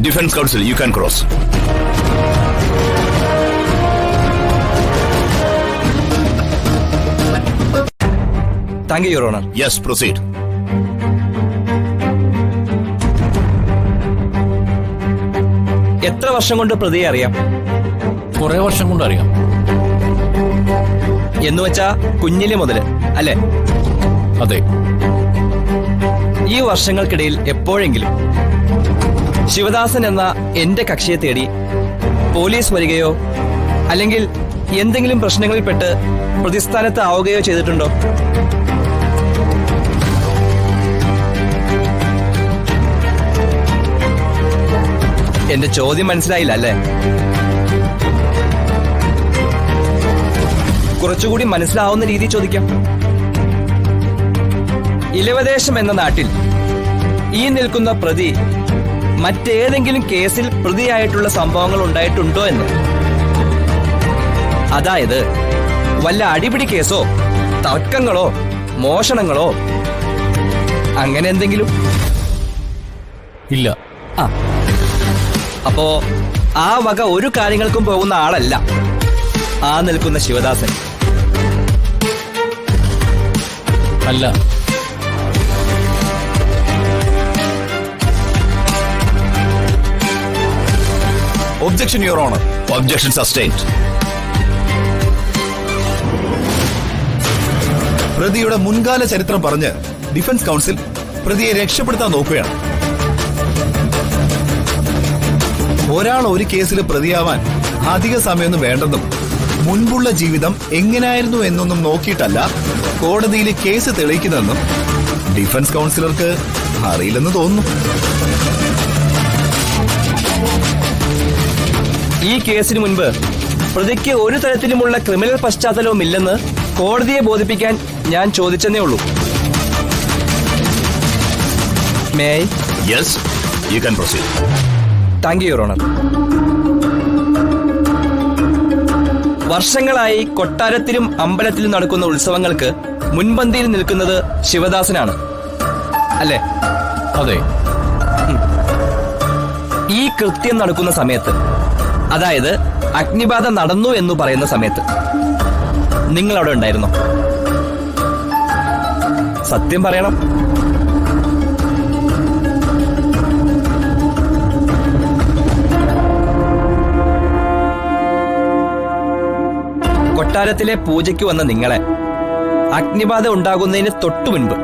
Defense Counsel, you can cross. Thank you, Your Honor. Yes, proceed. എത്ര വർഷം കൊണ്ട് പ്രതിയെ അറിയാം? കുറെ വർഷം കൊണ്ട് അറിയാം. എന്നുവെച്ചാ കുഞ്ഞിലെ മുതല് അല്ലെ? അതെ. ഈ വർഷങ്ങൾക്കിടയിൽ എപ്പോഴെങ്കിലും ശിവദാസൻ എന്ന എന്റെ കക്ഷിയെ തേടി പോലീസ് വരികയോ അല്ലെങ്കിൽ എന്തെങ്കിലും പ്രശ്നങ്ങളിൽപ്പെട്ട് പ്രതിസ്ഥാനത്ത് ആവുകയോ ചെയ്തിട്ടുണ്ടോ? എന്റെ ചോദ്യം മനസ്സിലായില്ല അല്ലേ? കുറച്ചുകൂടി മനസ്സിലാവുന്ന രീതി ചോദിക്കാം. ഇലവദേശം എന്ന നാട്ടിൽ ഈ നിൽക്കുന്ന പ്രതി മറ്റേതെങ്കിലും കേസിൽ പ്രതിയായിട്ടുള്ള സംഭവങ്ങൾ ഉണ്ടായിട്ടുണ്ടോ എന്ന്. അതായത് വല്ല അടിപിടി കേസോ തർക്കങ്ങളോ മോഷണങ്ങളോ അങ്ങനെ എന്തെങ്കിലും? ഇല്ല. അപ്പോ ആ വക ഒരു കാര്യങ്ങൾക്കും പോകുന്ന ആളല്ല ആ നിൽക്കുന്ന ശിവദാസൻ. അല്ല. Objection, Your Honor. Objection sustained. പ്രതിയുടെ മുൻകാല ചരിത്രം പറഞ്ഞ് ഡിഫൻസ് കൗൺസിൽ പ്രതിയെ രക്ഷപ്പെടുത്താൻ നോക്കുകയാണ്. ഒരാൾ ഒരു കേസിൽ പ്രതിയാവാൻ അധിക സമയമൊന്നും വേണ്ടെന്നും മുൻപുള്ള ജീവിതം എങ്ങനെയായിരുന്നു എന്നൊന്നും നോക്കിയിട്ടല്ല കോടതിയിൽ കേസ് തെളിയിക്കുന്നതെന്നും ഡിഫൻസ് കൗൺസിലർക്ക് അറിയില്ലെന്ന് തോന്നുന്നു. ഈ കേസിന് മുൻപ് പ്രതിക്ക് ഒരു തരത്തിലുമുള്ള ക്രിമിനൽ പശ്ചാത്തലവും ഇല്ലെന്ന് കോടതിയെ ബോധിപ്പിക്കാൻ ഞാൻ ചോദിച്ചെന്നേ ഉള്ളൂ. May I? Yes, you can proceed. Thank you, your honour. വർഷങ്ങളായി കൊട്ടാരത്തിലും അമ്പലത്തിലും നടക്കുന്ന ഉത്സവങ്ങൾക്ക് മുൻപന്തിയിൽ നിൽക്കുന്നത് ശിവദാസനാണ് അല്ലേ? അതെ. ഈ കൃത്യം നടക്കുന്ന സമയത്ത്, അതായത് അഗ്നിബാധ നടന്നു എന്ന് പറയുന്ന സമയത്ത് നിങ്ങൾ അവിടെ ഉണ്ടായിരുന്നോ? സത്യം പറയണം. കൊട്ടാരത്തിലെ പൂജയ്ക്ക് വന്ന നിങ്ങളെ അഗ്നിബാധ ഉണ്ടാകുന്നതിന് തൊട്ടു മുൻപ്